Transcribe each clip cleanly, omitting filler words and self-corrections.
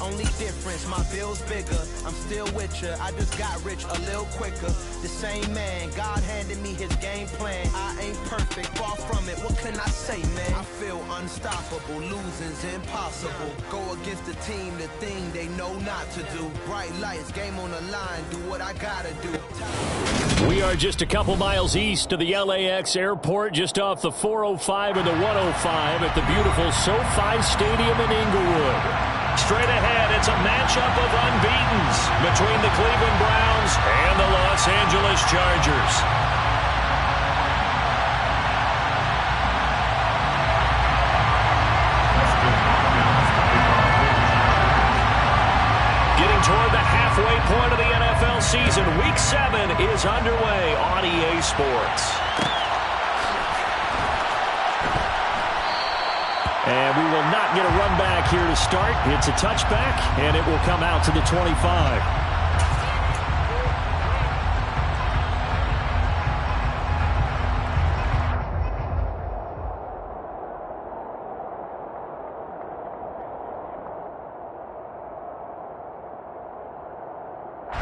Only difference, my bill's bigger. I'm still with ya. I just got rich a little quicker. The same man, God handed me his game plan. I ain't perfect, far from it. What can I say, man? I feel unstoppable. Losing's impossible. Go against the team, the thing they know not to do. Bright lights, game on the line. Do what I gotta do. We are just a couple miles east of the LAX airport, just off the 405 and the 105 at the beautiful SoFi Stadium in Inglewood. Straight ahead, it's a matchup of unbeatens between the Cleveland Browns and the Los Angeles Chargers. Getting toward the halfway point of the NFL season, Week 7 is underway on EA Sports. And we will not get a run back here to start. It's a touchback, and it will come out to the 25.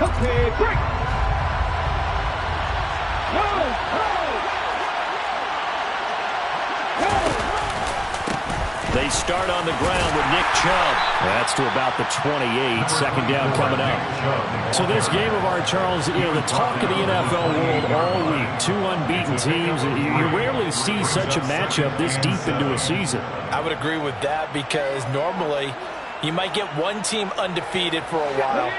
Okay, break! They start on the ground with Nick Chubb. That's to about the 28. Second down coming up. So this game of ours, Charles, you know, the talk of the NFL world all week. Two unbeaten teams. You rarely see such a matchup this deep into a season. I would agree with that because normally you might get one team undefeated for a while.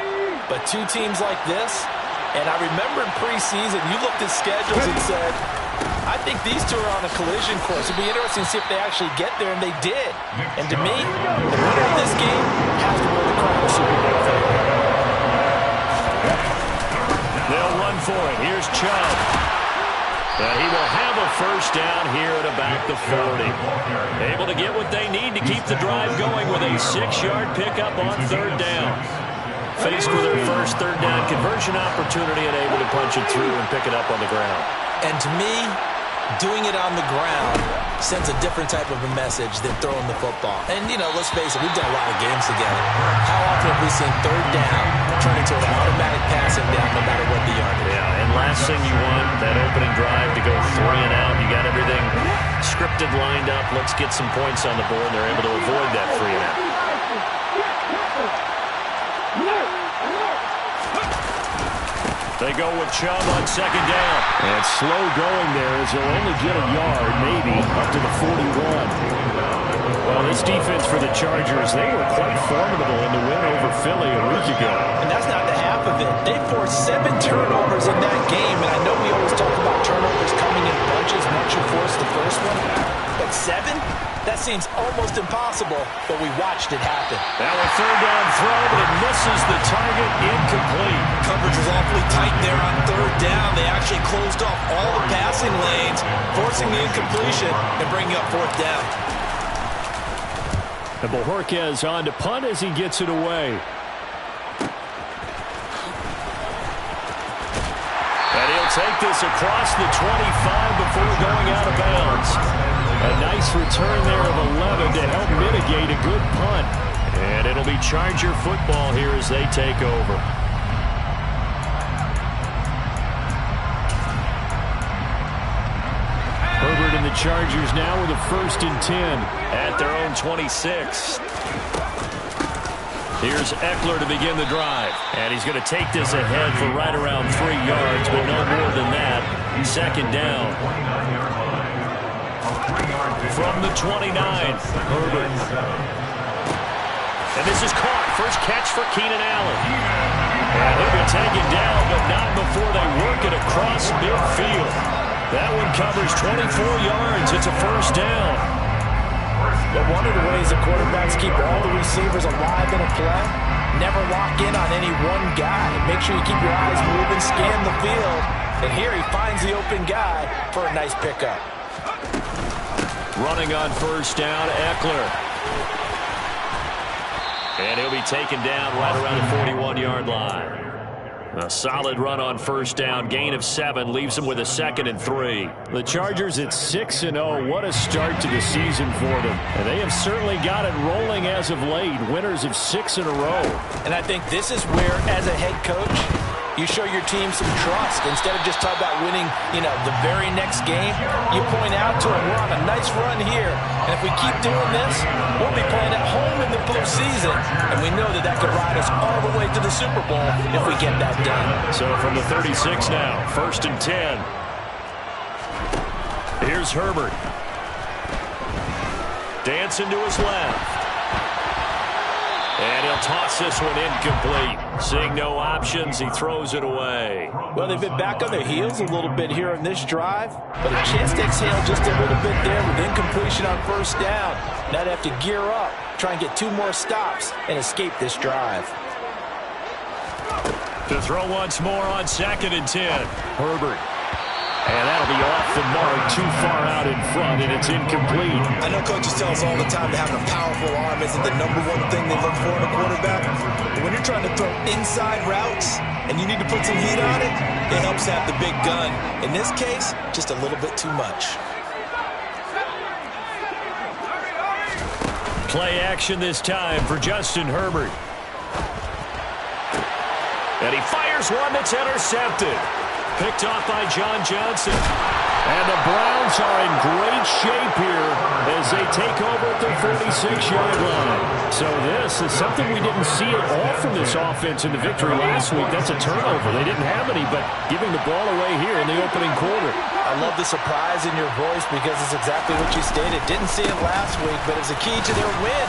But two teams like this, and I remember in preseason, you looked at schedules and said, I think these two are on a collision course. It'd be interesting to see if they actually get there, and they did. And to me, the winner of this game has to win the Crown Super Bowl favorite. They'll run for it. Here's Chubb. He will have a first down here at about the 40. Able to get what they need to keep the drive going with a 6-yard pickup on third down. Faced with their first third down conversion opportunity and able to punch it through and pick it up on the ground. And to me, doing it on the ground sends a different type of a message than throwing the football. And, you know, let's face it, we've done a lot of games together. How often have we seen third down turn into an automatic passing down no matter what the yard is? Yeah, and last thing you want, that opening drive to go 3 and out. You got everything scripted, lined up. Let's get some points on the board. And they're able to avoid that 3 and out. They go with Chubb on second down. And slow going there as they'll only get a yard, maybe, up to the 41. Well, this defense for the Chargers, they were quite formidable in the win over Philly a week ago. And that's not the half of it. They forced 7 turnovers in that game. And I know we always talk about turnovers coming in bunches once you force the first one. But 7? That seems almost impossible, but we watched it happen. Now a third down throw, but it misses the target, incomplete. Coverage was awfully tight there on third down. They actually closed off all the passing lanes, forcing the incompletion and bringing up fourth down. And Bojorquez on to punt as he gets it away. And he'll take this across the 25 before going out of bounds. A nice return there of 11 to help mitigate a good punt. And it'll be Charger football here as they take over. Herbert and the Chargers now with a 1st and 10 at their own 26. Here's Eckler to begin the drive. And he's going to take this ahead for right around 3 yards, but no more than that. Second down. From the 29, Herbert. And this is caught. First catch for Keenan Allen. And he'll be taken down, but not before they work it across midfield. That one covers 24 yards. It's a first down. But one of the ways the quarterbacks keep all the receivers alive in a play, never lock in on any one guy. Make sure you keep your eyes moving, scan the field. And here he finds the open guy for a nice pickup. Running on first down, Eckler. And he'll be taken down right around the 41-yard line. A solid run on first down. Gain of 7 leaves them with a 2nd and 3. The Chargers at 6-0. What a start to the season for them. And they have certainly got it rolling as of late. Winners of 6 in a row. And I think this is where, as a head coach, you show your team some trust. Instead of just talking about winning, the very next game, you point out to them, we're on a nice run here. And if we keep doing this, we'll be playing at home in the postseason. And we know that could ride us all the way to the Super Bowl if we get that done. So from the 36 now, 1st and 10. Here's Herbert. Dancing to his left. And he'll toss this one incomplete. Seeing no options, he throws it away. Well, they've been back on their heels a little bit here on this drive, but a chance to exhale just a little bit there with incompletion on first down. Now they have to gear up, try and get 2 more stops, and escape this drive. To throw once more on 2nd and 10. Herbert. And that'll be off the mark, too far out in front, and it's incomplete. I know coaches tell us all the time that having a powerful arm isn't the #1 thing they look for in a quarterback. But when you're trying to throw inside routes and you need to put some heat on it, it helps to have the big gun. In this case, just a little bit too much. Play action this time for Justin Herbert. And he fires one that's intercepted. Picked off by John Johnson. And the Browns are in great shape here as they take over at their 46-yard line. So this is something we didn't see at all from this offense in the victory last week. That's a turnover. They didn't have any, but giving the ball away here in the opening quarter. I love the surprise in your voice because it's exactly what you stated. Didn't see it last week, but it's a key to their win.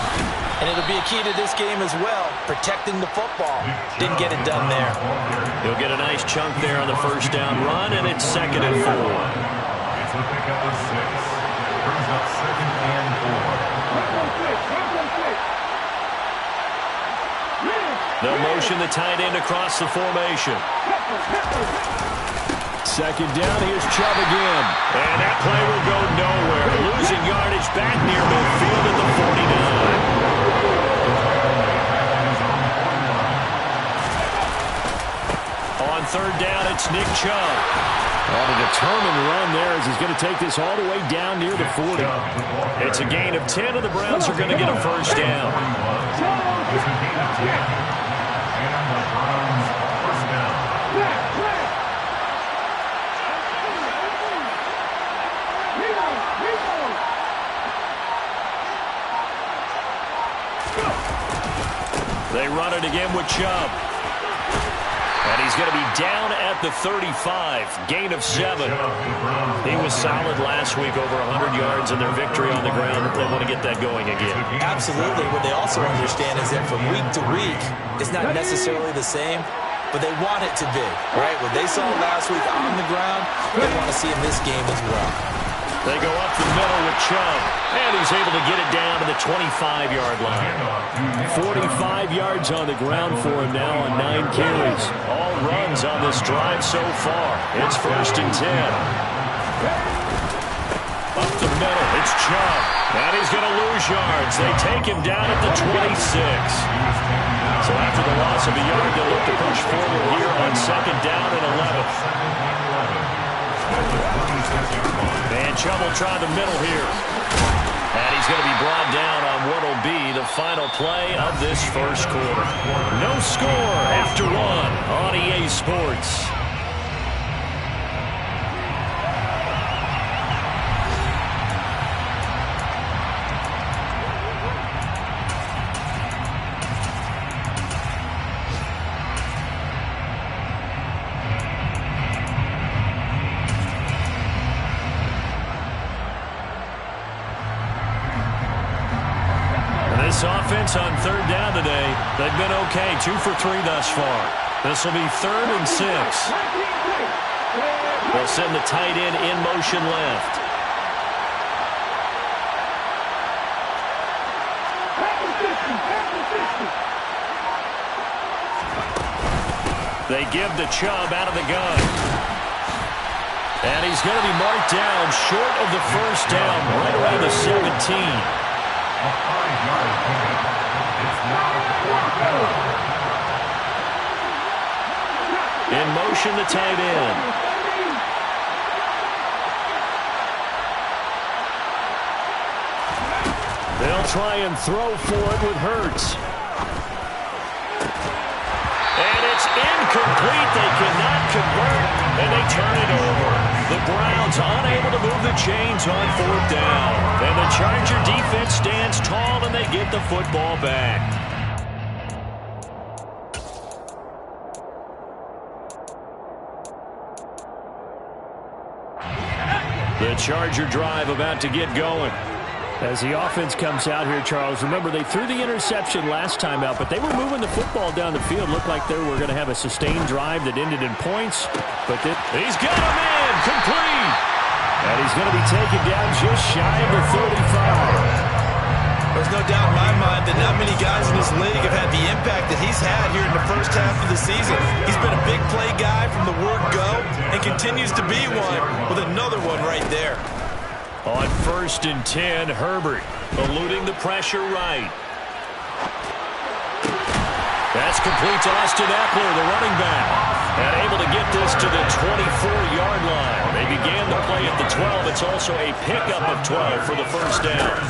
And it'll be a key to this game as well, protecting the football. Didn't get it done there. He'll get a nice chunk there on the first down run, and it's 2nd and 4. It's a pickup of 6. Brings up 2nd and 4. They'll motion the tight end across the formation. 2nd down, here's Chubb again. And that play will go nowhere. Losing yardage back near midfield at the 49. On 3rd down, it's Nick Chubb. On a determined run there as he's going to take this all the way down near the 40. It's a gain of 10, and the Browns are going to get a first down. It's a gain of 10. And the Browns first down. They run it again with Chubb. And he's going to be down at the 35. Gain of 7. He was solid last week, over 100 yards in their victory on the ground. They want to get that going again. Absolutely. What they also understand is that from week to week, it's not necessarily the same, but they want it to be, right? What they saw last week on the ground, they want to see in this game as well. They go up the middle with Chubb, and he's able to get it down to the 25-yard line. 45 yards on the ground for him now on 9 carries. All runs on this drive so far. It's 1st and 10. Up the middle, it's Chubb, and he's going to lose yards. They take him down at the 26. So after the loss of a yard, they'll look to push forward here on 2nd down and 11. And Chubb will try the middle here. And he's going to be brought down on what will be the final play of this first quarter. No score after 1 on EA Sports. This offense on 3rd down today, they've been okay, 2 for 3 thus far. This will be 3rd and 6. They'll send the tight end in motion left. They give to Chubb out of the gun. And he's going to be marked down short of the first down, right around the 17. A 5-yard pickup. It's now 4th down. formation, the tight end. They'll try and throw for it with Hurts. And it's incomplete. They cannot convert, and they turn it over. The Browns unable to move the chains on 4th down. And the Charger defense stands tall, and they get the football back. The Charger drive about to get going. As the offense comes out here, Charles, remember they threw the interception last time out, but they were moving the football down the field. Looked like they were going to have a sustained drive that ended in points. But he's got a man complete. And he's going to be taken down just shy of the 35. There's no doubt in my mind that not many guys in this league have had the impact that he's had here in the first half of the season. He's been a big play guy from the word go and continues to be one with another one right there. On 1st and 10, Herbert eluding the pressure right. That's complete to Austin Eckler, the running back. And able to get this to the 24-yard line. They began the play at the 12. It's also a pickup of 12 for the first down.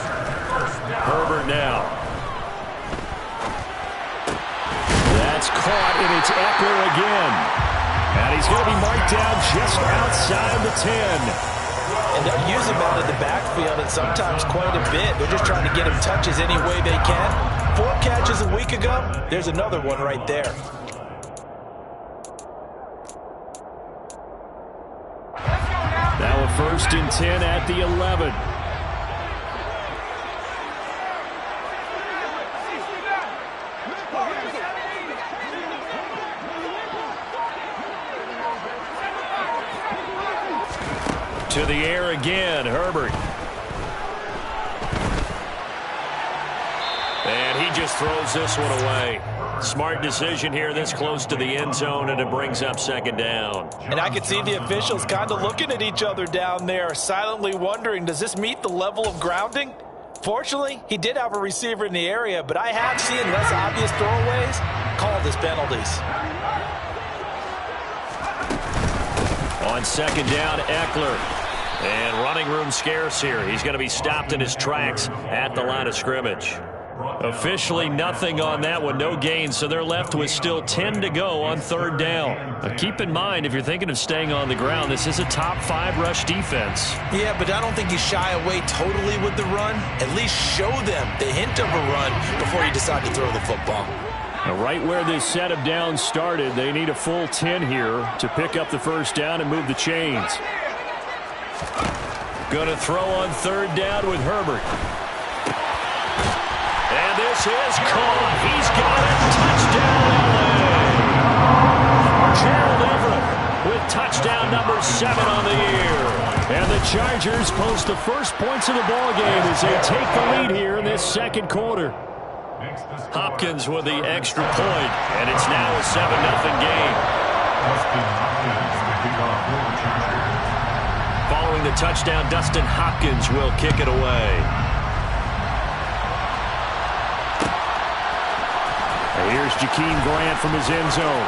Herbert now. That's caught, and it's Eckler again. And he's going to be marked down just outside the 10. And they'll use him out of the backfield and sometimes quite a bit. They're just trying to get him touches any way they can. 4 catches a week ago. There's another one right there. Now a 1st and 10 at the 11. To the air again, Herbert. And he just throws this one away. Smart decision here this close to the end zone, and it brings up 2nd down. And I could see the officials kind of looking at each other down there, silently wondering, does this meet the level of grounding? Fortunately, he did have a receiver in the area, but I have seen less obvious throwaways called as penalties. On 2nd down, Eckler. And running room scarce here. He's going to be stopped in his tracks at the line of scrimmage. Officially nothing on that one, no gain, so they're left with still 10 to go on 3rd down. Now keep in mind, if you're thinking of staying on the ground, this is a top 5 rush defense. Yeah, but I don't think you shy away totally with the run. At least show them the hint of a run before you decide to throw the football. Now, right where this set of downs started, they need a full 10 here to pick up the 1st down and move the chains. Going to throw on 3rd down with Herbert. And this is caught. He's got it. Touchdown, LA. Gerald Everett with touchdown number 7 on the year. And the Chargers post the first points of the ball game as they take the lead here in this 2nd quarter. Hopkins with the extra point, and it's now a 7-0 game. Following the touchdown, Dustin Hopkins will kick it away. And here's Jakeem Grant from his end zone.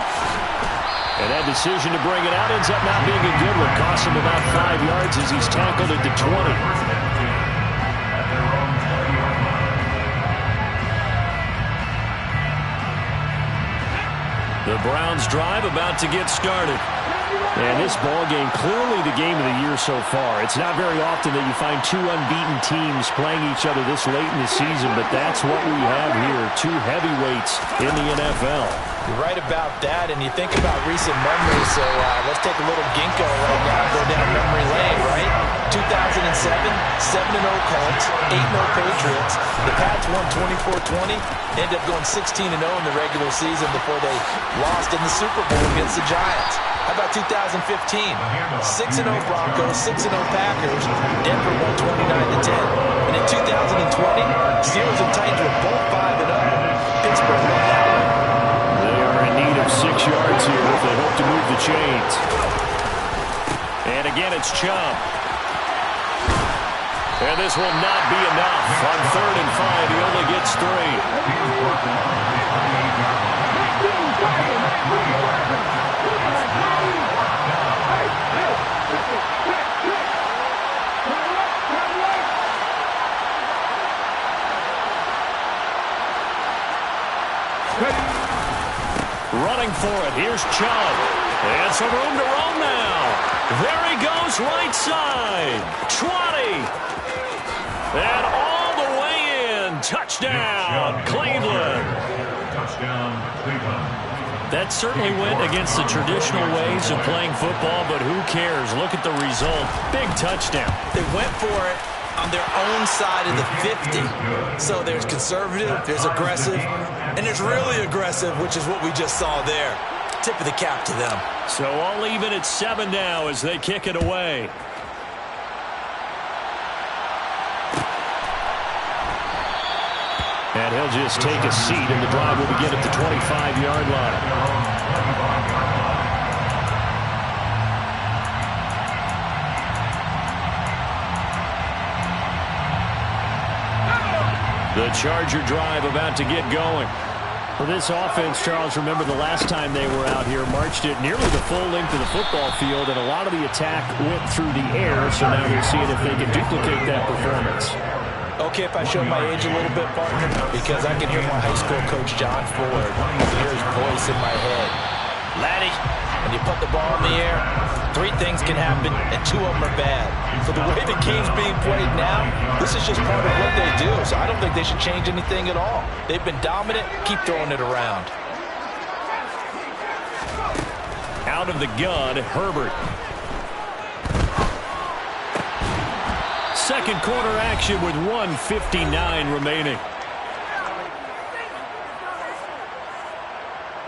And that decision to bring it out ends up not being a good one. Costs him about 5 yards as he's tackled at the 20. The Browns drive about to get started. And this ball game, clearly the game of the year so far. It's not very often that you find 2 unbeaten teams playing each other this late in the season, but that's what we have here, 2 heavyweights in the NFL. You're right about that, and you think about recent memories, so let's take a little ginkgo right now and go down memory lane, right? 2007, 7-0 Colts, 8-0 Patriots. The Pats won 24-20, ended up going 16-0 in the regular season before they lost in the Super Bowl against the Giants. How about 2015? 6-0 Broncos, 6-0 Packers. Denver won 29-10. And in 2020, Steelers and Titans were both 5-0. Pittsburgh won that one. They are in need of 6 yards here if they hope to move the chains. And again, it's Chubb. And this will not be enough. On 3rd and 5, he only gets 3. Running for it. Here's Chubb. And some room to roam now. There he goes, right side. 20. And all the way in. Touchdown, Cleveland. Touchdown, Cleveland. That certainly went against the traditional ways of playing football, but who cares? Look at the result. Big touchdown. They went for it on their own side of the 50. So there's conservative, there's aggressive, and there's really aggressive, which is what we just saw there. Tip of the cap to them. So all even at 7 now as they kick it away. And he'll just take a seat, and the drive will begin at the 25-yard line. The Charger drive about to get going. For this offense, Charles, remember the last time they were out here, marched it nearly the full length of the football field, and a lot of the attack went through the air, so now they're seeing if they can duplicate that performance. Okay, if I show my age a little bit, partner, because I can hear my high school coach, John Ford. I can hear his voice in my head. Laddie, when you put the ball in the air, 3 things can happen, and 2 of them are bad. For the way the game's being played now, this is just part of what they do, so I don't think they should change anything at all. They've been dominant. Keep throwing it around. Out of the gun, Herbert. Second quarter action with 1:59 remaining.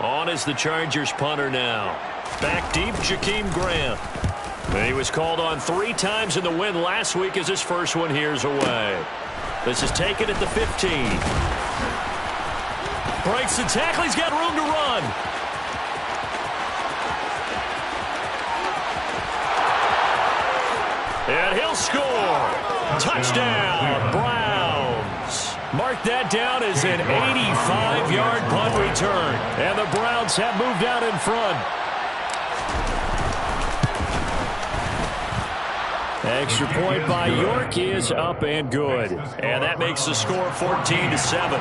On is the Chargers punter now. Back deep, Jakeem Grant. He was called on 3 times in the win last week as his first one here's away. This is taken at the 15. Breaks the tackle. He's got room to run. And he'll score. Touchdown, Browns. Mark that down as an 85-yard punt return. And the Browns have moved out in front. Extra point by York is up and good. And that makes the score 14-7.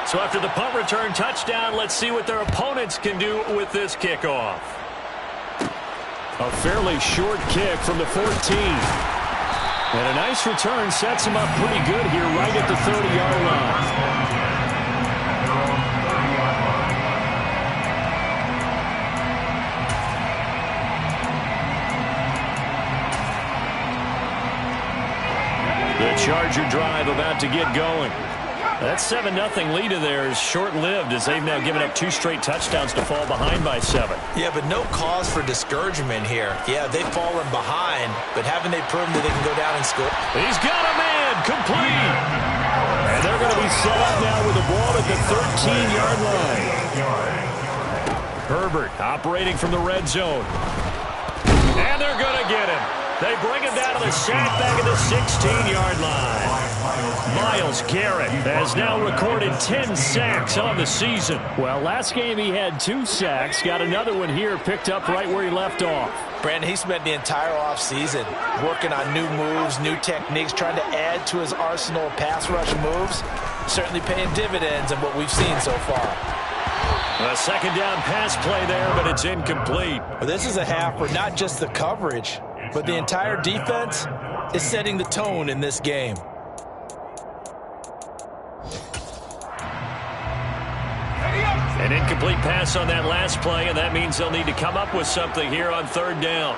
So after the punt return touchdown, let's see what their opponents can do with this kickoff. A fairly short kick from the 14. And a nice return sets him up pretty good here right at the 30-yard line. The Charger drive about to get going. That 7-0 lead of theirs short-lived as they've now given up 2 straight touchdowns to fall behind by 7. Yeah, but no cause for discouragement here. Yeah, they've fallen behind, but haven't they proven that they can go down and score? He's got a man, complete. And they're going to be set up now with the ball at the 13-yard line. Herbert operating from the red zone. And they're going to get him. They bring him down to the sack back at the 16-yard line. Myles Garrett has now recorded 10 sacks on the season. Well, last game he had 2 sacks. Got another one here picked up right where he left off. Brandon, he spent the entire offseason working on new moves, new techniques, trying to add to his arsenal of pass rush moves. Certainly paying dividends in what we've seen so far. A second down pass play there, but it's incomplete. Well, this is a half where not just the coverage, but the entire defense is setting the tone in this game. An incomplete pass on that last play, and that means they'll need to come up with something here on 3rd down.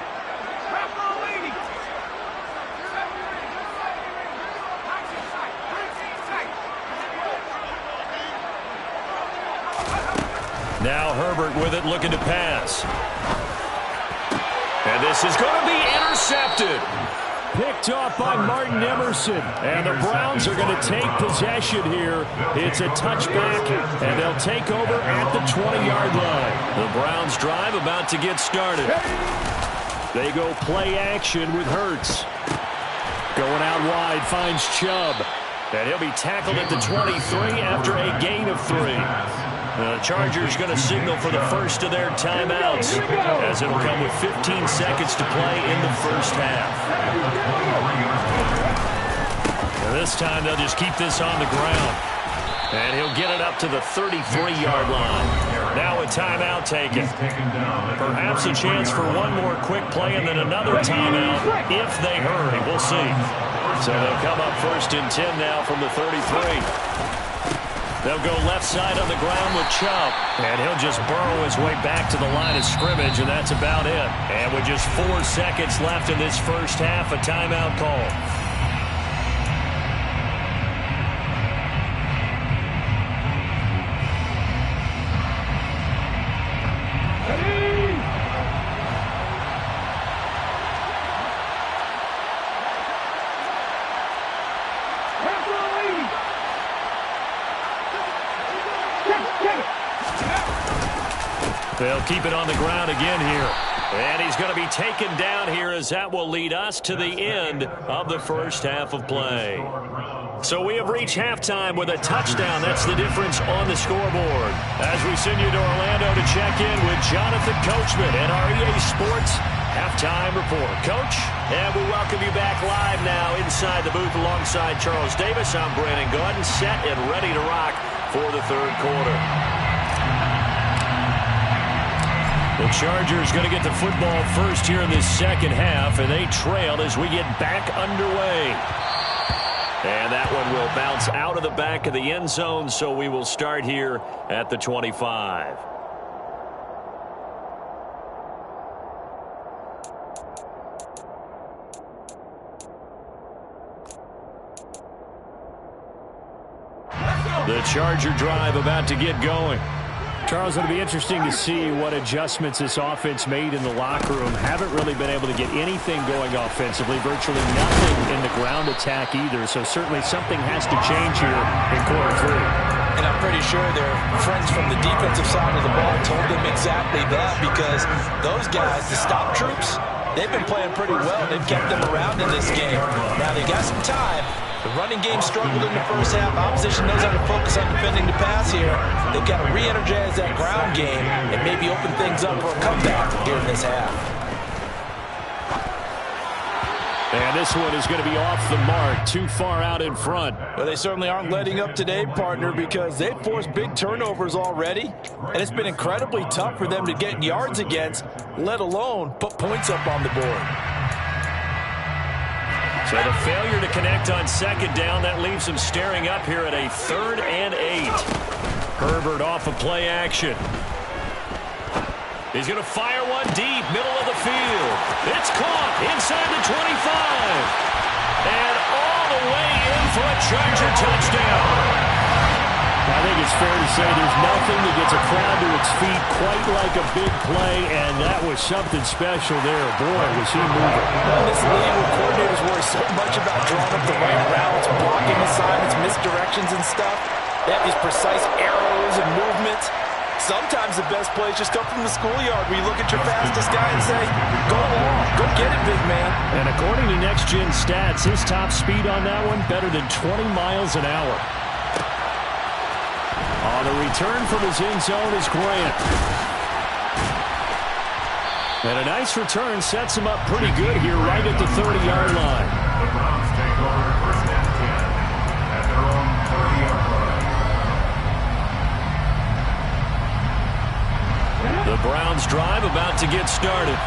Now Herbert with it, looking to pass. And this is going to be intercepted. Picked off by Martin Emerson. And the Browns are going to take possession here. It's a touchback, and they'll take over at the 20-yard line. The Browns drive about to get started. They go play action with Hurts. Going out wide, finds Chubb. And he'll be tackled at the 23 after a gain of 3. The Chargers going to signal for the first of their timeouts, as it'll come with 15 seconds to play in the first half. And this time they'll just keep this on the ground. And he'll get it up to the 33-yard line. Now a timeout taken. Perhaps a chance for one more quick play and then another timeout if they hurry. We'll see. So they'll come up 1st and 10 now from the 33. They'll go left side on the ground with Chubb. And he'll just burrow his way back to the line of scrimmage, and that's about it. And with just 4 seconds left in this first half, a timeout call. They'll keep it on the ground again here. And he's going to be taken down here as that will lead us to the end of the first half of play. So we have reached halftime with a touchdown. That's the difference on the scoreboard. As we send you to Orlando to check in with Jonathan Coachman and our EA Sports Halftime Report. Coach, and we welcome you back live now inside the booth alongside Charles Davis. I'm Brandon Gordon, set and ready to rock for the third quarter. The Chargers going to get the football first here in this second half, and they trail as we get back underway. And that one will bounce out of the back of the end zone, so we will start here at the 25. The Charger drive about to get going. Charles, it'll be interesting to see what adjustments this offense made in the locker room. Haven't really been able to get anything going offensively, virtually nothing in the ground attack either. So certainly something has to change here in quarter 3. And I'm pretty sure their friends from the defensive side of the ball told them exactly that, because those guys, the stop troops, they've been playing pretty well. They've kept them around in this game. Now they got some time. The running game struggled in the first half. Opposition knows how to focus on defending the pass here. They've got to re-energize that ground game and maybe open things up for a comeback here in this half. And this one is going to be off the mark, too far out in front. Well, they certainly aren't letting up today, partner, because they've forced big turnovers already, and it's been incredibly tough for them to get yards against, let alone put points up on the board. So the failure to connect on second down, that leaves them staring up here at a 3rd and 8. Herbert off of play action. He's going to fire one deep, middle of the field. It's caught inside the 25. And all the way in for a Charger touchdown. I think it's fair to say there's nothing that gets a crowd to its feet quite like a big play, and that was something special there. Boy, was he moving. Well, this league where coordinators worry so much about drawing up the right routes, blocking assignments, misdirections and stuff. They have these precise arrows and movements. Sometimes the best plays just come from the schoolyard where you look at your fastest guy and say, go long, go get it, big man. And according to Next Gen Stats, his top speed on that one, better than 20 miles an hour. On the return from his end zone is Grant. And a nice return sets him up pretty good here right at the 30-yard line. The Browns take over 1st and 10 at their own 30-yard line. The Browns drive about to get started.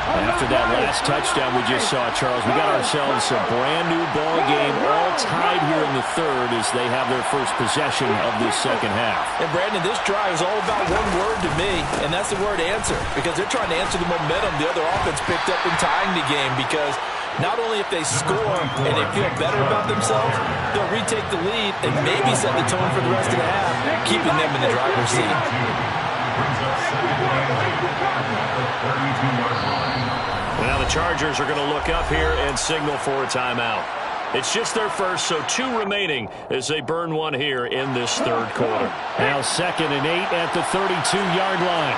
After that last touchdown we just saw, Charles, we got ourselves a brand-new ball game, all tied here in the 3rd as they have their first possession of this second half. And, Brandon, this drive is all about one word to me, and that's the word answer, because they're trying to answer the momentum the other offense picked up in tying the game, because not only if they score and they feel better about themselves, they'll retake the lead and maybe set the tone for the rest of the half, keeping them in the driver's seat. Now the Chargers are going to look up here and signal for a timeout. It's just their first, so 2 remaining as they burn one here in this 3rd quarter. Now 2nd and 8 at the 32-yard line.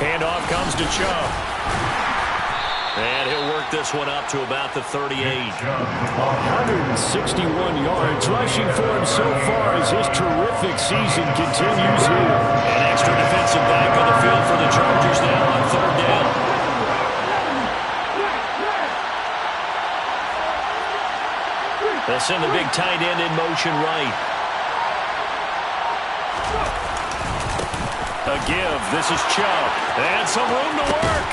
Handoff comes to Chubb. And he'll work pick this one up to about the 38. 161 yards rushing for him so far as his terrific season continues here. An extra defensive back on the field for the Chargers now on 3rd down. They'll send the big tight end in motion right. A give. This is Chubb. And some room to work.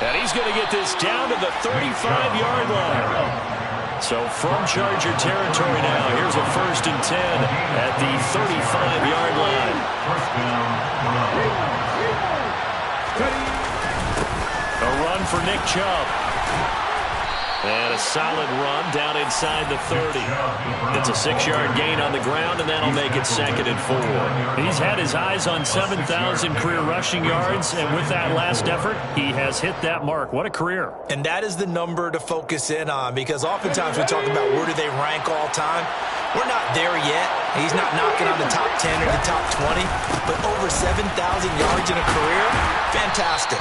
And he's going to get this down to the 35-yard line. So from Charger territory now, here's a 1st and 10 at the 35-yard line. A run for Nick Chubb. And a solid run down inside the 30. It's a 6-yard gain on the ground, and that'll make it 2nd and 4. He's had his eyes on 7,000 career rushing yards, and with that last effort, he has hit that mark. What a career. And that is the number to focus in on, because oftentimes we talk about where do they rank all time. We're not there yet. He's not knocking on the top 10 or the top 20, but over 7,000 yards in a career, fantastic.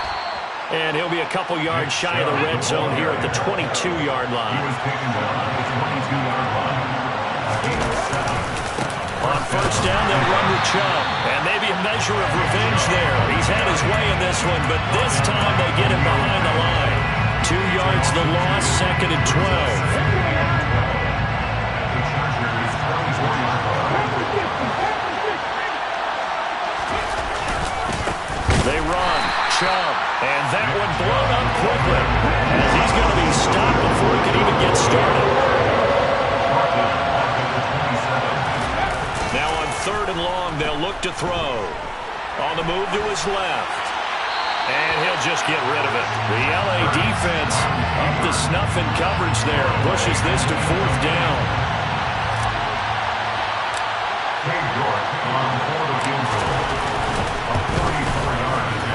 And he'll be a couple yards shy of the red zone here at the 22-yard line. He was taken down at the 22-yard line. On 1st down, they'll run with Chubb. And maybe a measure of revenge there. He's had his way in this one, but this time they get him behind the line. 2 yards the loss, 2nd and 12. They run. Chubb. And that one blown up quickly. As he's going to be stopped before he can even get started. Now on 3rd and long, they'll look to throw. On the move to his left. And he'll just get rid of it. The LA defense up to snuff in coverage there. Pushes this to 4th down.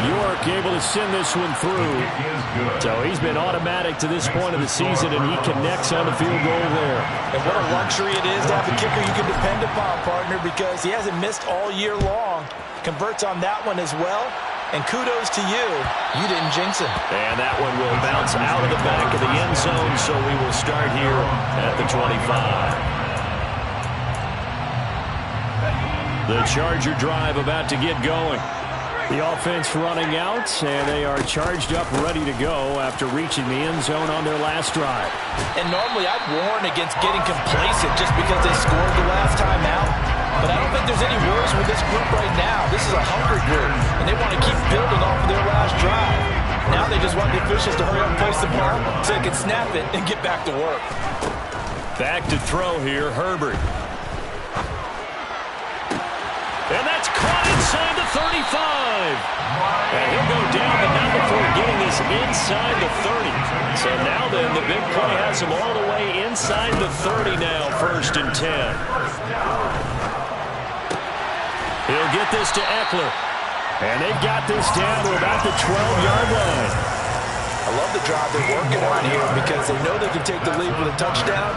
York able to send this one through. So he's been automatic to this point of the season, and he connects on the field goal there. And what a luxury it is to have a kicker you can depend upon, partner, because he hasn't missed all year long. Converts on that one as well. And kudos to you. You didn't jinx him. And that one will bounce out of the back of the end zone, so we will start here at the 25. The Charger drive about to get going. The offense running out, and they are charged up, ready to go after reaching the end zone on their last drive. And normally I'd warn against getting complacent just because they scored the last time out. But I don't think there's any worries with this group right now. This is a hungry group, and they want to keep building off of their last drive. Now they just want the officials to hurry up and place the ball so they can snap it and get back to work. Back to throw here, Herbert. And that's caught inside the 35. And he'll go down, but not before getting this inside the 30. So now then, the big play has him all the way inside the 30 now, 1st and 10. He'll get this to Eckler. And they've got this down to about the 12-yard line. I love the drive they're working on here because they know they can take the lead with a touchdown.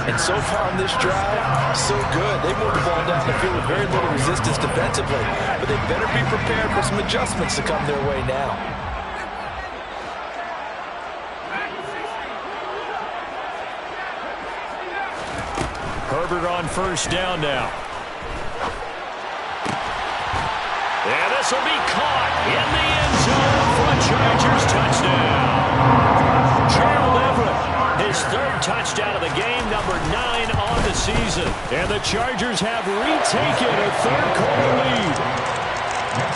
And so far on this drive, so good. They moved the ball down the field with very little resistance defensively. But they better be prepared for some adjustments to come their way now. Herbert on 1st down now. And this will be caught in the end zone for a Chargers touchdown. Gerald Everett, his 3rd touchdown of the game, number 9 on the season. And the Chargers have retaken a 3rd-quarter lead.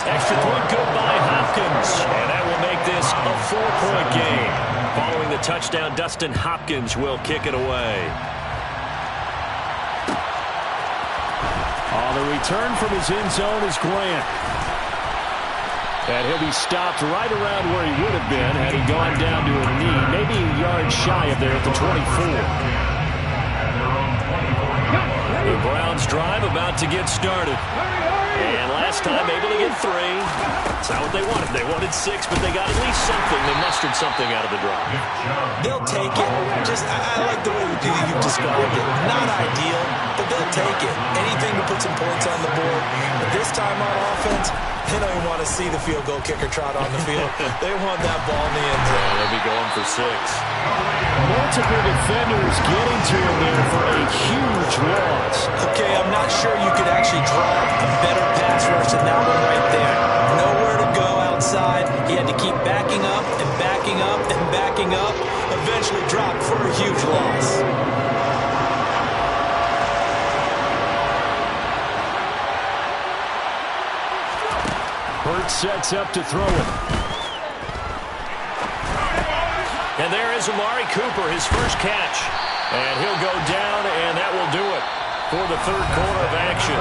Extra point good by Hopkins. And that will make this a 4-point game. Following the touchdown, Dustin Hopkins will kick it away. On the return from his end zone is Grant. And he'll be stopped right around where he would have been had he gone down to a knee, maybe a yard shy of there at the 24. The Browns drive about to get started. And last time able to get 3. It's not what they wanted. They wanted 6, but they got at least something. They mustered something out of the drive. They'll take it. I like the way you've described it. Not ideal, but they'll take it. Anything to put some points on the board. But this time on offense, They don't even want to see the field goal kicker trot on the field. They want that ball in the end zone. Yeah, they'll be going for 6. Multiple defenders getting to him there for a huge loss. Okay, I'm not sure you could actually draw a better pass rush than that one right there. Nowhere to go outside. He had to keep backing up and backing up and backing up. Eventually dropped for a huge loss. Hurts sets up to throw it. And there is Amari Cooper, his first catch. And he'll go down, and that will do it for the third quarter of action.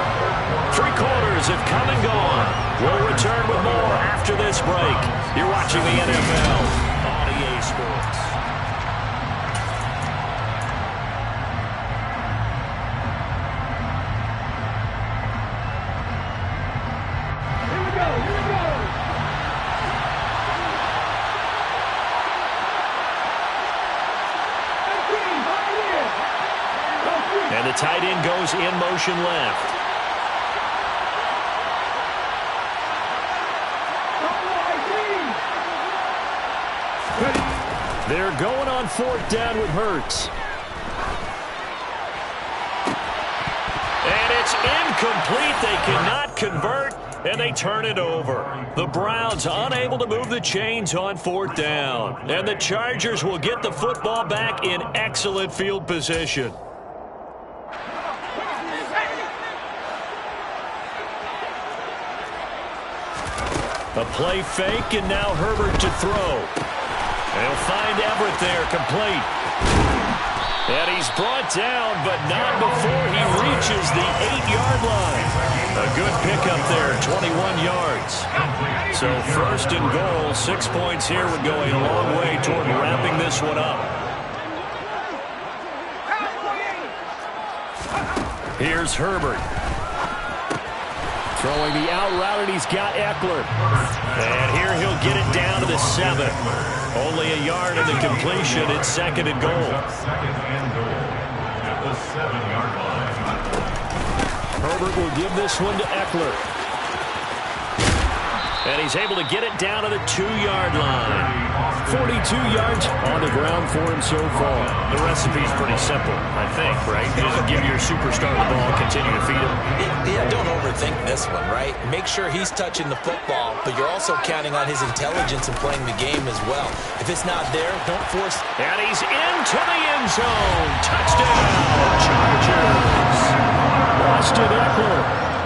3 quarters have come and gone. We'll return with more after this break. You're watching the NFL on EA Sports. And the tight end goes in motion left. They're going on 4th down with Hurts. And it's incomplete. They cannot convert, and they turn it over. The Browns unable to move the chains on 4th down. And the Chargers will get the football back in excellent field position. A play fake, and now Herbert to throw. They'll find Everett there, complete. And he's brought down, but not before he reaches the 8-yard line. A good pickup there, 21 yards. So 1st and goal, 6 points here would go a long way toward wrapping this one up. Here's Herbert. Throwing the out route, and he's got Eckler. And here he'll get it down to the 7. Only a yard in the completion. It's 2nd and goal. 2nd and goal at the 7-yard line. Herbert will give this one to Eckler. And he's able to get it down to the 2-yard line. 42 yards on the ground for him so far. The recipe's pretty simple, I think, right? Just give your superstar the ball, continue to feed him. Yeah, don't overthink this one, right? Make sure he's touching the football, but you're also counting on his intelligence in playing the game as well. If it's not there, don't force. And he's into the end zone. Touchdown, Chargers. Austin Eckler,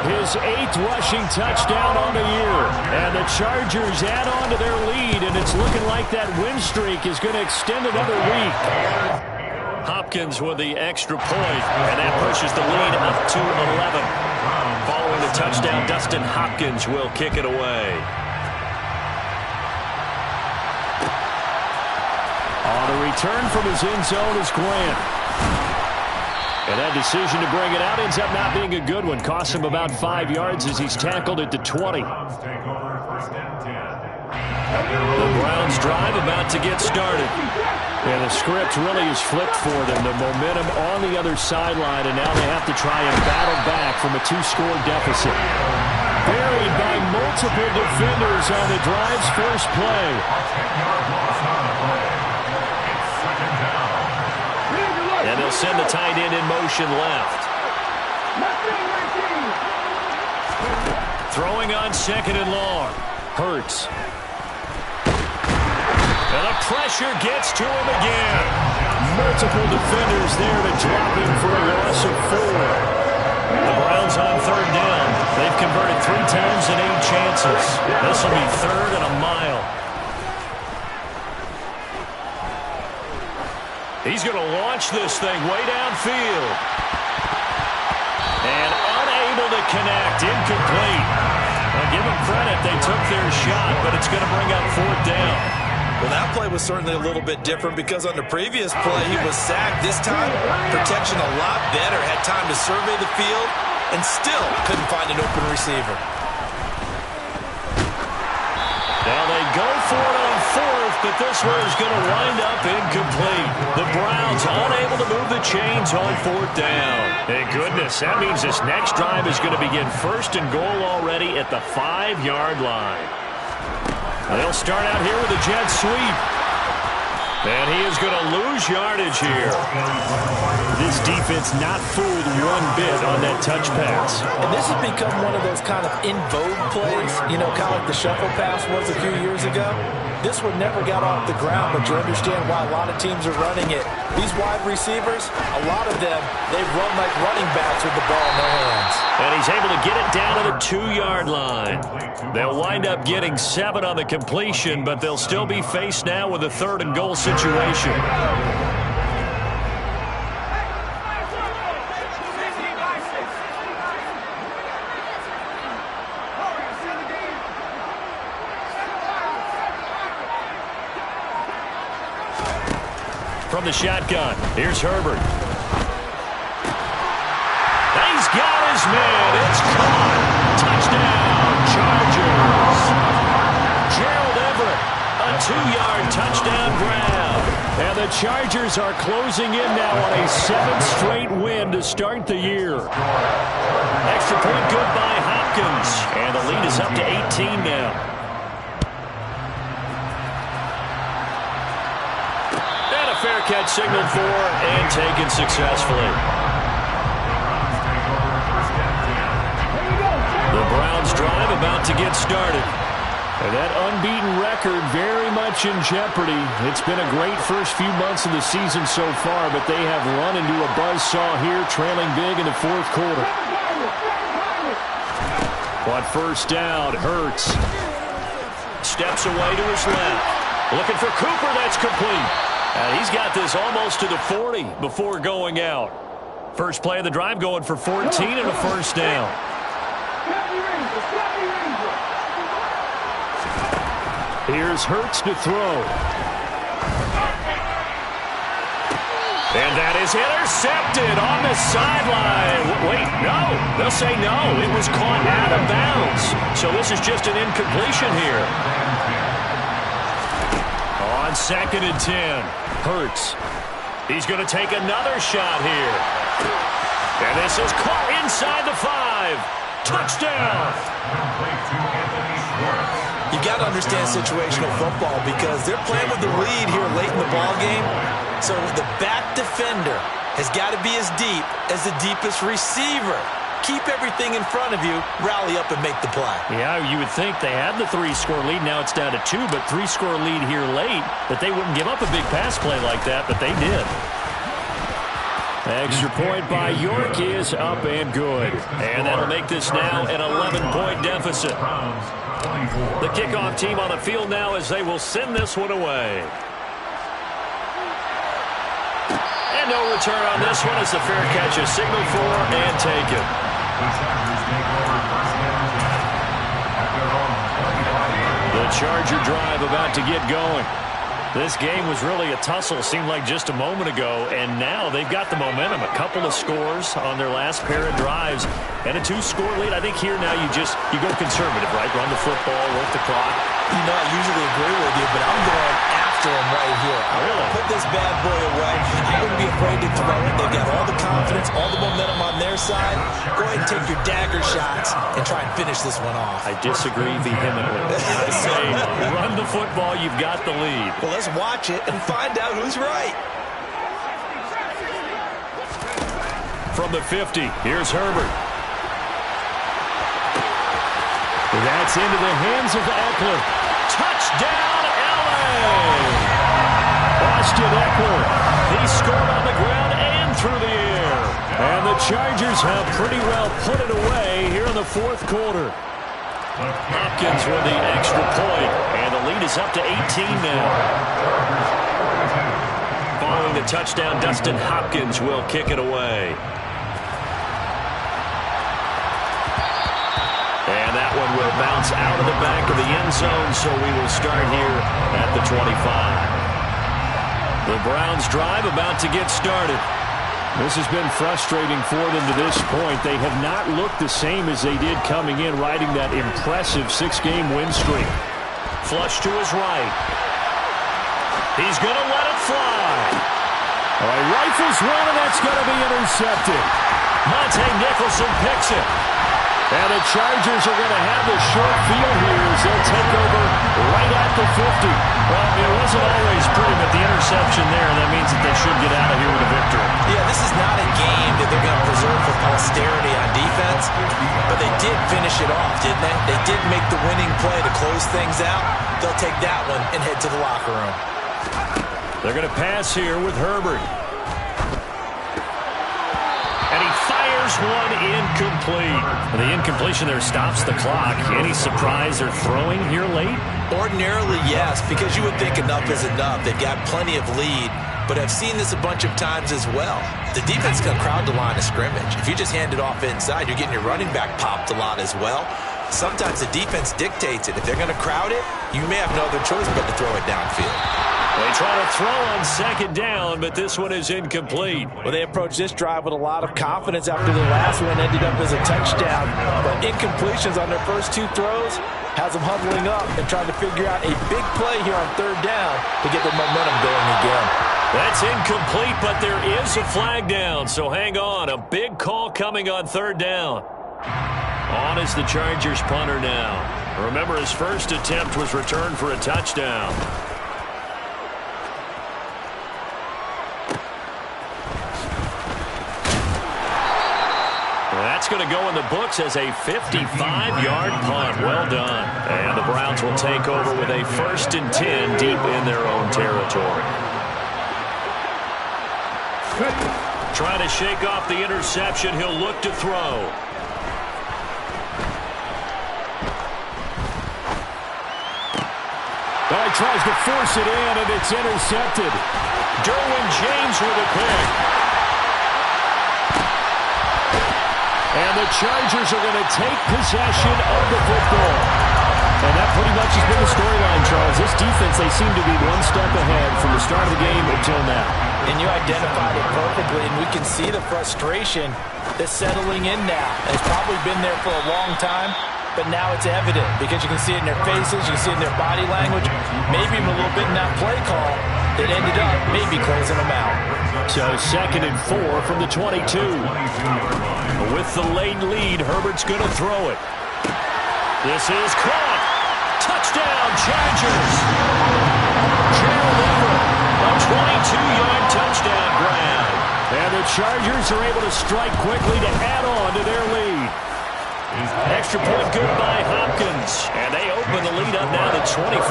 his 8th rushing touchdown on the year. And the Chargers add on to their lead, and it's looking like that win streak is going to extend another week. Hopkins with the extra point, and that pushes the lead up to 11. Following the touchdown, Dustin Hopkins will kick it away. On the return from his end zone is Grant. And that decision to bring it out ends up not being a good one. Costs him about 5 yards as he's tackled at the 20. The Browns drive about to get started. And the script really is flipped for them. The momentum on the other sideline, and now they have to try and battle back from a 2-score deficit. Buried by multiple defenders on the drive's first play. And they'll send the tight end in motion left. Throwing on 2nd and long. Hurts. And the pressure gets to him again. Multiple defenders there to drop him for a loss of 4. The Browns on 3rd down. They've converted 3 times in 8 chances. This will be 3rd and a mile. He's going to launch this thing way downfield. And unable to connect. Incomplete. I'll give them credit. They took their shot, but it's going to bring up 4th down. Well, that play was certainly a little bit different because on the previous play, he was sacked. This time, protection a lot better. Had time to survey the field and still couldn't find an open receiver. Now they go for it on 4th, but this one is going to wind up incomplete. The Browns unable to move the chains on 4th down. Thank goodness. That means this next drive is going to begin 1st and goal already at the 5-yard line. They'll start out here with a jet sweep. And he is going to lose yardage here. This defense not fooled one bit on that touch pass. And this has become one of those kind of in vogue plays, you know, kind of like the shuffle pass was a few years ago. This one never got off the ground, but you understand why a lot of teams are running it. These wide receivers, a lot of them, they run like running backs with the ball in their hands. And he's able to get it down to the 2-yard line. They'll wind up getting 7 on the completion, but they'll still be faced now with a 3rd and goal situation. From the shotgun, here's Herbert. He's got his man. It's caught. Touchdown, Chargers. Gerald Everett, a 2-yard touchdown grab. And the Chargers are closing in now on a 7th straight win to start the year. Extra point good by Hopkins. And the lead is up to 18 now. Fair catch signaled for and taken successfully. The Browns drive about to get started. And that unbeaten record very much in jeopardy. It's been a great first few months of the season so far, but they have run into a buzzsaw here, trailing big in the 4th quarter. On 1st down, Hurts. Steps away to his left. Looking for Cooper, that's complete. He's got this almost to the 40 before going out. First play of the drive going for 14 and a 1st down. Here's Hurts to throw. And that is intercepted on the sideline. Wait, no. They'll say no. It was caught out of bounds. So this is just an incompletion here. On 2nd and 10, Hurts. He's going to take another shot here. And this is caught inside the 5. Touchdown. You got to understand situational football because they're playing with the lead here late in the ball game. So the back defender has got to be as deep as the deepest receiver. Keep everything in front of you, rally up and make the play. Yeah, you would think they had the 3-score lead. Now it's down to 2, but 3-score lead here late, that they wouldn't give up a big pass play like that, but they did. Extra point by York is up and good. And that'll make this now an 11-point deficit. The kickoff team on the field now as they will send this one away. And no return on this one as the fair catch is signaled for and taken. The Charger drive about to get going. This game was really a tussle, seemed like just a moment ago, and now they've got the momentum. A couple of scores on their last pair of drives, and a 2-score lead. I think here now you go conservative, right? Run the football, work the clock. You know, I usually agree with you, but I'm going after him right here. Really? Put this bad boy away. I wouldn't be afraid to throw it. They've got all the confidence, all the momentum on their side. Go ahead and take your dagger shots and try and finish this one off. I disagree vehemently. I say run the football, you've got the lead. Well, let's watch it and find out who's right. From the 50, here's Herbert. That's into the hands of Eckler. Touchdown, L.A. Austin Eckler. He scored on the ground and through the air. And the Chargers have pretty well put it away here in the 4th quarter. Hopkins with the extra point, and the lead is up to 18 now. Following the touchdown, Dustin Hopkins will kick it away. And that one will bounce out of the back of the end zone, so we will start here at the 25. The Browns drive about to get started. This has been frustrating for them to this point. They have not looked the same as they did coming in, riding that impressive 6-game win streak. Flush to his right. He's going to let it fly. All right, rifles one, and that's going to be intercepted. Monte Nicholson picks it. And the Chargers are going to have the short field here as they'll take over right at the 50. Well, it wasn't always pretty, but the interception there, that means that they should get out of here with a victory. Yeah, this is not a game that they're going to preserve for posterity on defense, but they did finish it off, didn't they? They did make the winning play to close things out. They'll take that one and head to the locker room. They're going to pass here with Herbert. And he fires one incomplete. And the incompletion there stops the clock. Any surprise they're throwing here late? Ordinarily, yes, because you would think enough is enough. They've got plenty of lead, but I've seen this a bunch of times as well. The defense can crowd the line of scrimmage. If you just hand it off inside, you're getting your running back popped a lot as well. Sometimes the defense dictates it. If they're going to crowd it, you may have no other choice but to throw it downfield. They try to throw on second down, but this one is incomplete. Well, they approached this drive with a lot of confidence after the last one ended up as a touchdown. But incompletions on their first two throws has them huddling up and trying to figure out a big play here on third down to get their momentum going again. That's incomplete, but there is a flag down, so hang on. A big call coming on third down. On is the Chargers punter now. Remember, his first attempt was returned for a touchdown. That's going to go in the books as a 55-yard punt. Well done. And the Browns will take over with a 1st and 10 deep in their own territory. Trying to shake off the interception. He'll look to throw. He tries to force it in, and it's intercepted. Derwin James with a pick. And the Chargers are going to take possession of the football. And that pretty much has been the storyline, Charles. This defense, they seem to be one step ahead from the start of the game until now. And you identified it perfectly, and we can see the frustration that's settling in now. It's probably been there for a long time, but now it's evident because you can see it in their faces, you can see it in their body language, maybe even a little bit in that play call that ended up maybe closing them out. So 2nd and 4 from the 22. With the late lead, Herbert's going to throw it. This is caught. Touchdown, Chargers. Gerald Everett, a 22-yard touchdown grab. And the Chargers are able to strike quickly to add on to their lead. Extra point good by Hopkins. And they open the lead up now to 25.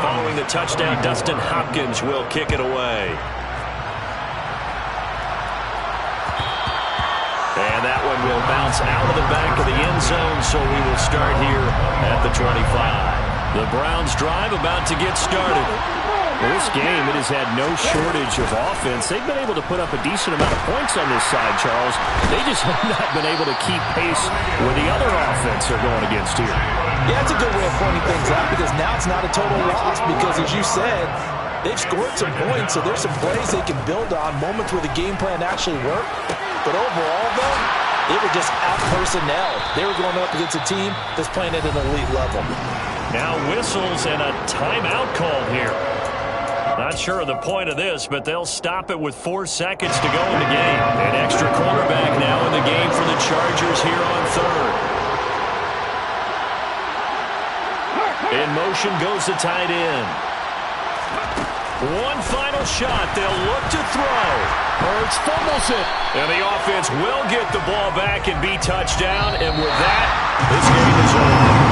Following the touchdown, Dustin Hopkins will kick it away. And that one will bounce out of the back of the end zone, so we will start here at the 25. The Browns drive about to get started. Well, this game, it has had no shortage of offense. They've been able to put up a decent amount of points on this side, Charles. They just have not been able to keep pace with the other offense they're going against here. Yeah, that's a good way of pointing things out because now it's not a total loss because, as you said, they've scored some points, so there's some plays they can build on, moments where the game plan actually worked. But overall, though, they were just out-personnel. They were going up against a team that's playing at an elite level. Now whistles and a timeout called here. Not sure of the point of this, but they'll stop it with 4 seconds to go in the game. An extra quarterback now in the game for the Chargers here on third. In motion goes the tight end. One final shot. They'll look to throw. Hurts fumbles it. And the offense will get the ball back and be touchdown. And with that, this game is over.